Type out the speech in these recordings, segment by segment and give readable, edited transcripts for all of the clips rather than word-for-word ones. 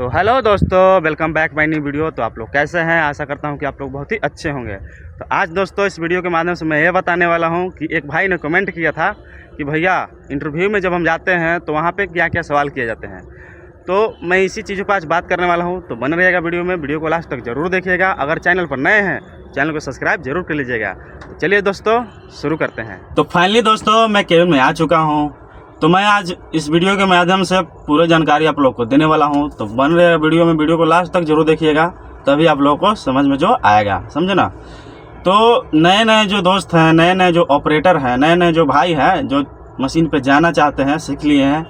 तो हेलो दोस्तों, welcome back my new video. तो आप लोग कैसे हैं? आशा करता हूं कि आप लोग बहुत ही अच्छे होंगे। तो आज दोस्तों इस वीडियो के माध्यम से मैं ये बताने वाला हूं कि एक भाई ने कमेंट किया था कि भैया इंटरव्यू में जब हम जाते हैं तो वहां पे क्या क्या सवाल किए जाते हैं। तो मैं इसी चीज़ों पर आज बात करने वाला हूँ। तो बने रहिएगा वीडियो को लास्ट तक ज़रूर देखिएगा। अगर चैनल पर नए हैं चैनल को सब्सक्राइब जरूर कर लीजिएगा। तो चलिए दोस्तों शुरू करते हैं। तो फाइनली दोस्तों मैं केबिन में आ चुका हूँ। तो मैं आज इस वीडियो के माध्यम से पूरी जानकारी आप लोग को देने वाला हूं। तो बन रहे वीडियो को लास्ट तक जरूर देखिएगा, तभी आप लोगों को समझ में जो आएगा, समझे ना। तो नए नए जो दोस्त हैं, नए नए जो ऑपरेटर हैं, नए नए जो भाई हैं जो मशीन पे जाना चाहते हैं, सीख लिए हैं।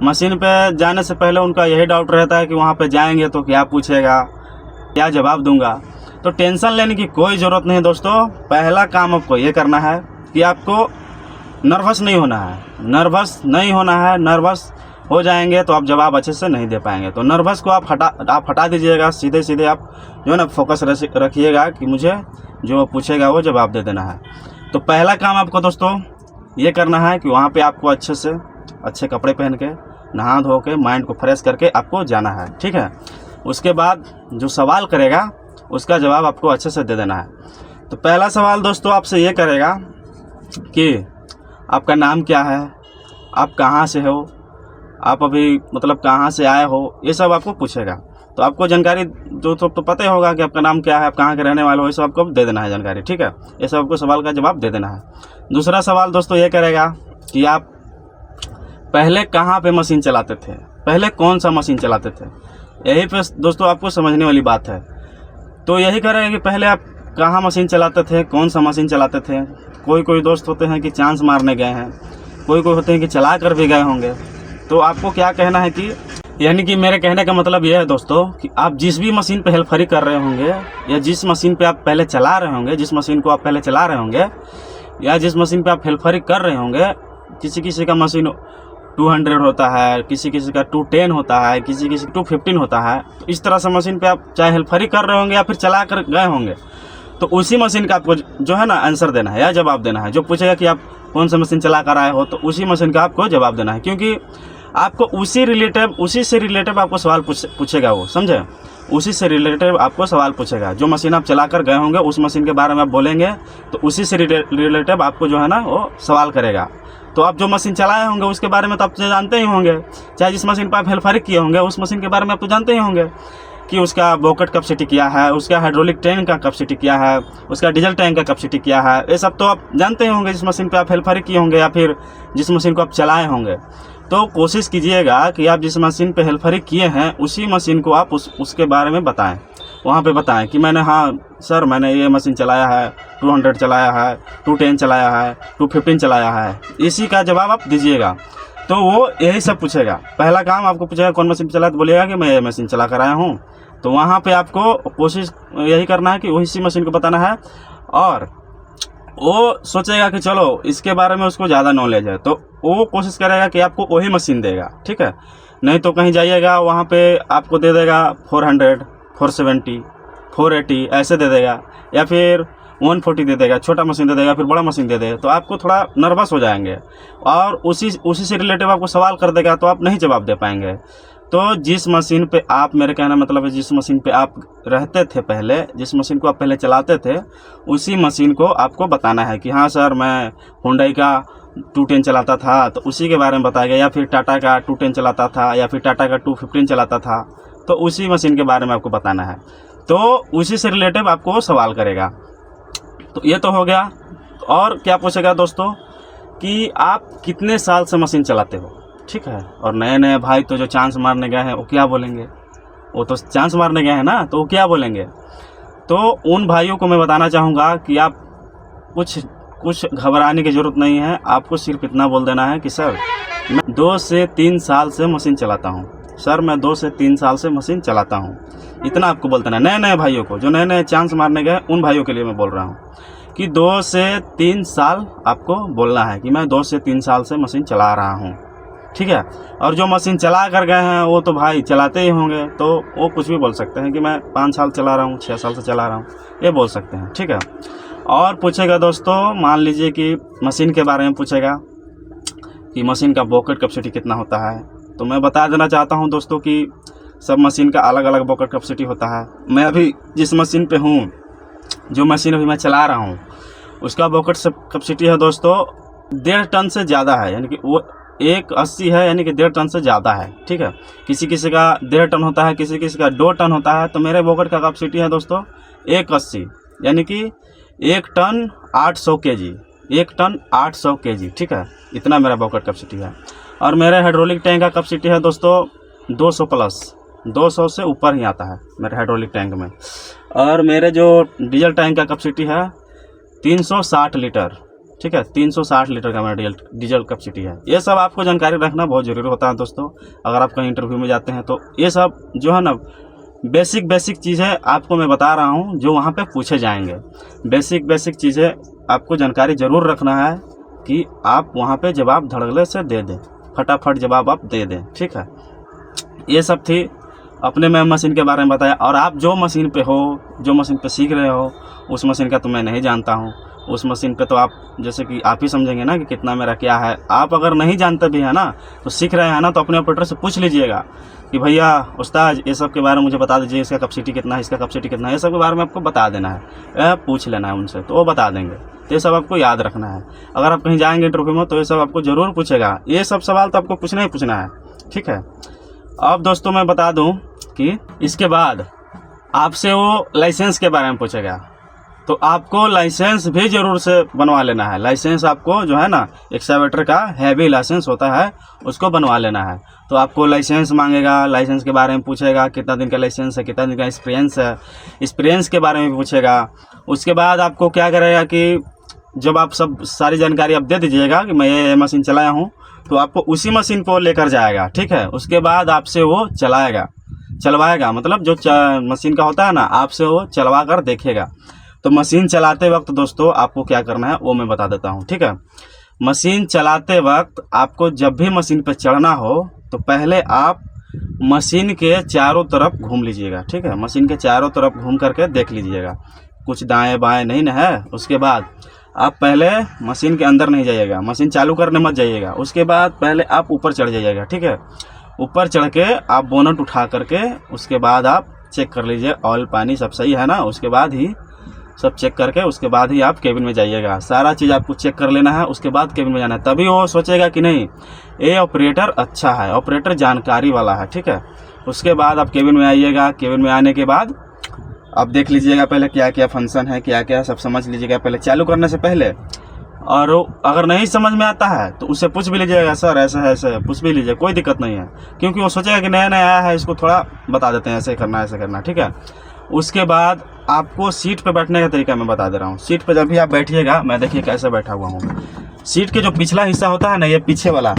मशीन पे जाने से पहले उनका यही डाउट रहता है कि वहाँ पे जाएंगे तो क्या पूछेगा, क्या जवाब दूंगा। तो टेंशन लेने की कोई ज़रूरत नहीं दोस्तों। पहला काम आपको ये करना है कि आपको नर्वस नहीं होना है। नर्वस हो जाएंगे तो आप जवाब अच्छे से नहीं दे पाएंगे। तो नर्वस को आप हटा दीजिएगा। सीधे आप जो है ना फोकस रखिएगा कि मुझे जो पूछेगा वो जवाब दे देना है। तो पहला काम आपको दोस्तों ये करना है कि वहाँ पे आपको अच्छे कपड़े पहन के, नहा धो के, माइंड को फ्रेश करके आपको जाना है, ठीक है। उसके बाद जो सवाल करेगा उसका जवाब आपको अच्छे से दे देना है। तो पहला सवाल दोस्तों आपसे ये करेगा कि आपका नाम क्या है, आप कहाँ से हो, आप अभी मतलब कहाँ से आए हो, ये सब आपको पूछेगा। तो आपको जानकारी जो तो पता ही होगा कि आपका नाम क्या है, आप कहाँ के रहने वाले हो, ये सब आपको दे देना है जानकारी, ठीक है। ये सब आपको सवाल का जवाब दे देना है। दूसरा सवाल दोस्तों ये करेगा कि आप पहले कहाँ पे मशीन चलाते थे, पहले कौन सा मशीन चलाते थे। यही पे दोस्तों आपको समझने वाली बात है। तो यही करेगा कि पहले आप कहाँ मशीन चलाते थे, कौन सा मशीन चलाते थे। कोई दोस्त होते हैं कि चांस मारने गए हैं, कोई होते हैं कि चला कर भी गए होंगे। तो आपको क्या कहना है कि यानी कि मेरे कहने का मतलब यह है दोस्तों कि आप जिस भी मशीन पे हेल्परी कर रहे होंगे, या जिस मशीन पे आप पहले चला रहे होंगे, जिस मशीन को आप पहले चला रहे होंगे, या जिस मशीन पे आप हेल्परी कर रहे होंगे, किसी का मशीन 200 होता है, किसी का 210 होता है, किसी 215 होता है। तो इस तरह से मशीन पे आप चाहे हेल्परी कर रहे होंगे या फिर चला कर गए होंगे, तो उसी मशीन का आपको जो है ना आंसर देना है या जवाब देना है। जो पूछेगा कि आप कौन सा मशीन चला कर आए हो, तो उसी मशीन का आपको जवाब देना है, क्योंकि आपको उसी से रिलेटिव आपको सवाल पूछेगा वो, समझे। उसी से रिलेटिव आपको सवाल पूछेगा। जो मशीन आप चला कर गए होंगे उस मशीन के बारे में आप बोलेंगे तो उसी से रिलेटिव आपको जो है ना वो सवाल करेगा। तो आप जो मशीन चलाए होंगे उसके बारे में तो आप जानते ही होंगे, चाहे जिस मशीन पर आप हेल्परी किए होंगे उस मशीन के बारे में आप तो जानते ही होंगे कि उसका बॉकेट कैपेसिटी क्या है, उसका हाइड्रोलिक टैंक का कैपेसिटी क्या है, उसका डीजल टैंक का कैपेसिटी क्या है। ये सब तो आप जानते ही होंगे जिस मशीन पे आप हेल्परी किए होंगे या फिर जिस मशीन को आप चलाए होंगे। तो कोशिश कीजिएगा कि आप जिस मशीन पे हेल्परी किए हैं उसी मशीन को आप उसके बारे में बताएं। वहाँ पे बताएं कि मैंने, हाँ सर मैंने ये मशीन चलाया है, 200 चलाया है, 210 चलाया है, 215 चलाया है। इसी का जवाब आप दीजिएगा। तो वो यही सब पूछेगा। पहला काम आपको पूछेगा कौन मशीन चलाया, तो बोलिएगा कि मैं ये मशीन चला कर आया हूँ। तो वहाँ पे आपको कोशिश यही करना है कि वही मशीन को बताना है। और वो सोचेगा कि चलो इसके बारे में उसको ज़्यादा नॉलेज है, तो वो कोशिश करेगा कि आपको वही मशीन देगा, ठीक है। नहीं तो कहीं जाइएगा वहाँ पे आपको दे देगा 400, 470, 480 ऐसे दे देगा, या फिर 140 दे देगा, छोटा मशीन दे देगा, फिर बड़ा मशीन दे देगा। तो आपको थोड़ा नर्वस हो जाएंगे और उसी से रिलेटिव आपको सवाल कर देगा तो आप नहीं जवाब दे पाएंगे। तो जिस मशीन पे आप, मेरे कहना मतलब है जिस मशीन पे आप रहते थे पहले, जिस मशीन को आप पहले चलाते थे, उसी मशीन को आपको बताना है कि हाँ सर मैं हुंडई का 210 चलाता था, तो उसी के बारे में बताएगा। या फिर टाटा का 210 चलाता था, या फिर टाटा का 215 चलाता था, तो उसी मशीन के बारे में आपको बताना है। तो उसी से रिलेटिव आपको सवाल करेगा। तो ये तो हो गया। और क्या पूछेगा दोस्तों कि आप कितने साल से मशीन चलाते हो, ठीक है। और नए नए भाई तो जो चांस मारने गए हैं वो क्या बोलेंगे, वो तो चांस मारने गए हैं ना, तो वो क्या बोलेंगे। तो उन भाइयों को मैं बताना चाहूँगा कि आप कुछ घबराने की ज़रूरत नहीं है। आपको सिर्फ इतना बोल देना है कि सर मैं 2 से 3 साल से मशीन चलाता हूँ, सर मैं 2 से 3 साल से मशीन चलाता हूँ। इतना आपको बोलते हैं। नए नए भाइयों को, जो नए चांस मारने गए, उन भाइयों के लिए मैं बोल रहा हूँ कि 2 से 3 साल आपको बोलना है कि मैं 2 से 3 साल से मशीन चला रहा हूँ, ठीक है। और जो मशीन चला कर गए हैं वो तो भाई चलाते ही होंगे, तो वो कुछ भी बोल सकते हैं कि मैं 5 साल चला रहा हूँ, 6 साल से चला रहा हूँ, ये बोल सकते हैं, ठीक है। और पूछेगा दोस्तों, मान लीजिए कि मशीन के बारे में पूछेगा कि मशीन का बॉकेट कैपेसिटी कितना होता है। तो मैं बता देना चाहता हूँ दोस्तों कि सब मशीन का अलग अलग बॉकेट कैपेसिटी होता है। मैं अभी जिस मशीन पे हूँ, जो मशीन अभी मैं चला रहा हूँ, उसका बॉकेट कैपेसिटी है दोस्तों 1.5 टन से ज़्यादा है, यानी कि वो 180 है, यानी कि 1.5 टन से ज़्यादा है। ठीक है, किसी किसी का 1.5 टन होता है, किसी किसी का 2 टन होता है। तो मेरे बॉकेट का कैपेसिटी है दोस्तों 180, यानी कि 1 टन 800 kg, 1 टन 800 kg। ठीक है, इतना मेरा बॉकेट कैपेसिटी है। और मेरे हाइड्रोलिक टैंक का कैपेसिटी है दोस्तों 200 प्लस, 200 से ऊपर ही आता है मेरे हाइड्रोलिक टैंक में। और मेरे जो डीजल टैंक का कैपेसिटी है 360 लीटर। ठीक है, 360 लीटर का मेरा डीजल कैपेसिटी है। ये सब आपको जानकारी रखना बहुत ज़रूरी होता है दोस्तों, अगर आप कहीं इंटरव्यू में जाते हैं तो। ये सब जो है ना बेसिक चीज़ें आपको मैं बता रहा हूँ, जो वहाँ पे पूछे जाएंगे। बेसिक चीज़ें आपको जानकारी ज़रूर रखना है कि आप वहाँ पे जवाब धड़ल्ले से दे दें, फटाफट जवाब आप दे दें। ठीक है, ये सब थी अपने मैं मशीन के बारे में बताया। और आप जो मशीन पे हो, जो मशीन पे सीख रहे हो, उस मशीन का तो मैं नहीं जानता हूँ। उस मशीन पे तो आप जैसे कि आप ही समझेंगे ना कि कितना मेरा क्या है। आप अगर नहीं जानते भी है ना, तो सीख रहे हैं ना, तो अपने ऑपरेटर से पूछ लीजिएगा कि भैया उस्ताद ये सब के बारे में मुझे बता दीजिए, इसका कैपेसिटी कितना है, इसका कैपेसिटी कितना है। ये सब के बारे में आपको बता देना है, पूछ लेना है उनसे, तो वो बता देंगे। तो ये सब आपको याद रखना है। अगर आप कहीं जाएंगे इंटरव्यू में तो ये सब आपको ज़रूर पूछेगा। ये सब सवाल तो आपको पूछना ही पूछना है। ठीक है, अब दोस्तों मैं बता दूं कि इसके बाद आपसे वो लाइसेंस के बारे में पूछेगा, तो आपको लाइसेंस भी ज़रूर से बनवा लेना है। लाइसेंस आपको जो है ना, एक्सकावेटर का हैवी लाइसेंस होता है, उसको बनवा लेना है। तो आपको लाइसेंस मांगेगा, लाइसेंस के बारे में पूछेगा, कितना दिन का लाइसेंस है, कितना दिन का एक्सपीरियंस है, एक्सपीरियंस के बारे में पूछेगा। उसके बाद आपको क्या करेगा कि जब आप सब सारी जानकारी आप दे दीजिएगा कि मैं ये मशीन चलाया हूँ, तो आपको उसी मशीन को लेकर जाएगा। ठीक है, उसके बाद आपसे वो चलवाएगा, मतलब जो मशीन का होता है ना, आपसे वो चलवा कर देखेगा। तो मशीन चलाते वक्त दोस्तों आपको क्या करना है वो मैं बता देता हूँ। ठीक है, मशीन चलाते वक्त आपको जब भी मशीन पर चढ़ना हो तो पहले आप मशीन के चारों तरफ घूम लीजिएगा। ठीक है, मशीन के चारों तरफ घूम करके देख लीजिएगा, कुछ दाएँ बाएँ नहीं ना है। उसके बाद आप पहले मशीन के अंदर नहीं जाइएगा, मशीन चालू करने मत जाइएगा। उसके बाद पहले आप ऊपर चढ़ जाइएगा। ठीक है, ऊपर चढ़ के आप बोनट उठा करके उसके बाद आप चेक कर लीजिए ऑयल पानी सब सही है ना। उसके बाद ही सब चेक करके उसके बाद ही आप केबिन में जाइएगा। सारा चीज़ आपको चेक कर लेना है, उसके बाद केबिन में जाना है। तभी वो सोचेगा कि नहीं ये ऑपरेटर अच्छा है, ऑपरेटर जानकारी वाला है। ठीक है, उसके बाद आप केबिन में आइएगा। केबिन में आने के बाद आप देख लीजिएगा पहले क्या क्या फंक्शन है, क्या क्या सब समझ लीजिएगा पहले चालू करने से पहले। और अगर नहीं समझ में आता है तो उससे पूछ भी लीजिएगा, सर ऐसा है, ऐसा है, पूछ भी लीजिए, कोई दिक्कत नहीं है। क्योंकि वो सोचेगा कि नया नया आया है, इसको थोड़ा बता देते हैं, ऐसे करना ऐसे करना। ठीक है, उसके बाद आपको सीट पे बैठने का तरीका मैं बता दे रहा हूँ। सीट पे जब भी आप बैठिएगा, मैं देखिए कैसे बैठा हुआ हूँ। सीट के जो पिछला हिस्सा होता है ना, ये पीछे वाला,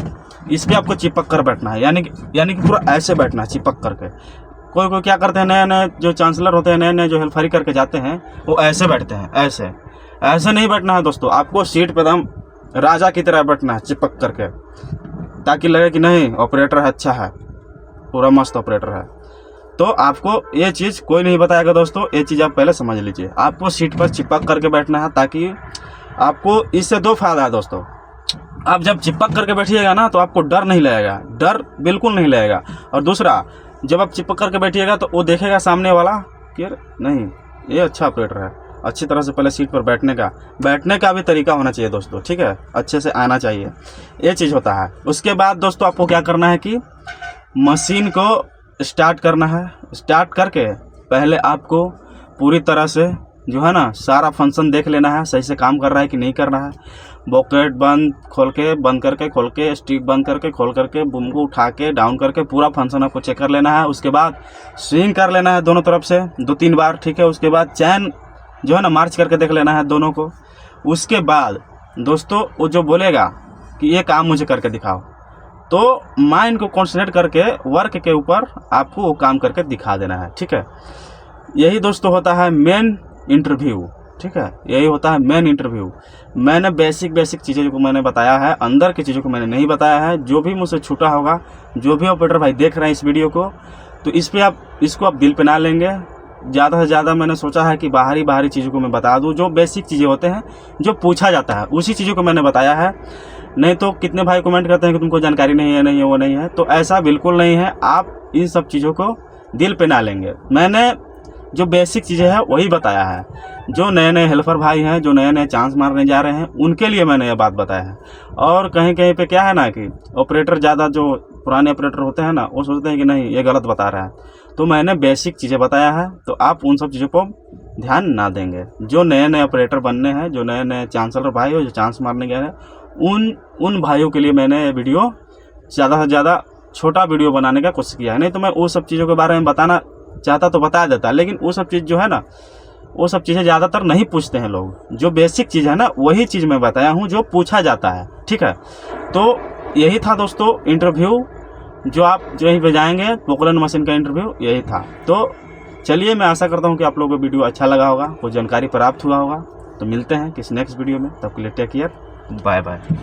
इस पर आपको चिपक कर बैठना है, यानी कि पूरा ऐसे बैठना है चिपक करके। कोई क्या करते हैं, नए नए जो चांसलर होते हैं, नए नए जो हेल्फरी करके जाते हैं, वो ऐसे बैठते हैं। ऐसे नहीं बैठना है दोस्तों, आपको सीट पे एकदम राजा की तरह बैठना है चिपक करके, ताकि लगे कि नहीं ऑपरेटर है, अच्छा है, पूरा मस्त ऑपरेटर है। तो आपको ये चीज़ कोई नहीं बताएगा दोस्तों, ये चीज़ आप पहले समझ लीजिए। आपको सीट पर चिपक करके बैठना है, ताकि आपको इससे 2 फायदा है दोस्तों। आप जब चिपक करके बैठिएगा ना, तो आपको डर नहीं लगेगा, डर बिल्कुल नहीं लगेगा। और दूसरा, जब आप चिपक करके बैठिएगा तो वो देखेगा सामने वाला कि नहीं ये अच्छा ऑपरेटर है। अच्छी तरह से पहले सीट पर बैठने का भी तरीका होना चाहिए दोस्तों। ठीक है, अच्छे से आना चाहिए, ये चीज़ होता है। उसके बाद दोस्तों आपको क्या करना है कि मशीन को स्टार्ट करना है। स्टार्ट करके पहले आपको पूरी तरह से जो है ना सारा फंक्शन देख लेना है, सही से काम कर रहा है कि नहीं कर रहा है। बॉकेट बंद करके खोल के, स्टिक बंद करके खोल करके, बूम को उठा के डाउन करके पूरा फंक्शन आपको चेक कर लेना है। उसके बाद स्विंग कर लेना है दोनों तरफ से 2-3 बार। ठीक है, उसके बाद चैन जो है ना मार्च करके देख लेना है दोनों को। उसके बाद दोस्तों वो जो बोलेगा कि ये काम मुझे करके दिखाओ, तो माइंड को कॉन्सेंट्रेट करके वर्क के ऊपर आपको वो काम करके दिखा देना है। ठीक है, यही दोस्तों होता है मेन इंटरव्यू। ठीक है, यही होता है मेन इंटरव्यू। मैंने बेसिक चीज़ें को मैंने बताया है, अंदर की चीज़ों को मैंने नहीं बताया है। जो भी मुझसे छूटा होगा, जो भी ऑपरेटर भाई देख रहे हैं इस वीडियो को, तो इसको आप दिल पे ना लेंगे। ज़्यादा से ज़्यादा मैंने सोचा है कि बाहरी चीज़ों को मैं बता दूँ, जो बेसिक चीज़ें होते हैं, जो पूछा जाता है, उसी चीज़ों को मैंने बताया है। नहीं तो कितने भाई कमेंट करते हैं कि तुमको जानकारी नहीं है, वो नहीं है। तो ऐसा बिल्कुल नहीं है। आप इन सब चीज़ों को दिल पे ना लेंगे। मैंने जो बेसिक चीज़ें हैं वही बताया है। जो नए नए हेल्पर भाई हैं, जो नए नए चांस मारने जा रहे हैं, उनके लिए मैंने ये बात बताया है। और कहीं कहीं पे क्या है ना कि ऑपरेटर ज़्यादा जो पुराने ऑपरेटर होते हैं ना, वो सोचते हैं कि नहीं ये गलत बता रहा है। तो मैंने बेसिक चीज़ें बताया है, तो आप उन सब चीज़ों को ध्यान ना देंगे। जो नए नए ऑपरेटर बनने हैं, जो नए नए चांसलर भाई हो, जो चांस मारने गए हैं, उन भाइयों के लिए मैंने ये वीडियो ज़्यादा से ज़्यादा छोटा वीडियो बनाने का कोशिश किया है। नहीं तो मैं वो सब चीज़ों के बारे में बताना चाहता तो बता देता, लेकिन वो सब चीज़ जो है ना, वो सब चीज़ें ज़्यादातर नहीं पूछते हैं लोग। जो बेसिक चीज़ है ना, वही चीज़ मैं बताया हूँ जो पूछा जाता है। ठीक है, तो यही था दोस्तों इंटरव्यू जो आप यहीं पे जाएंगे, पोकलन मशीन का इंटरव्यू यही था। तो चलिए, मैं आशा करता हूँ कि आप लोगों को वीडियो अच्छा लगा होगा, कुछ जानकारी प्राप्त हुआ होगा। तो मिलते हैं किसी नेक्स्ट वीडियो में, तब के लिए टेक केयर, बाय बाय।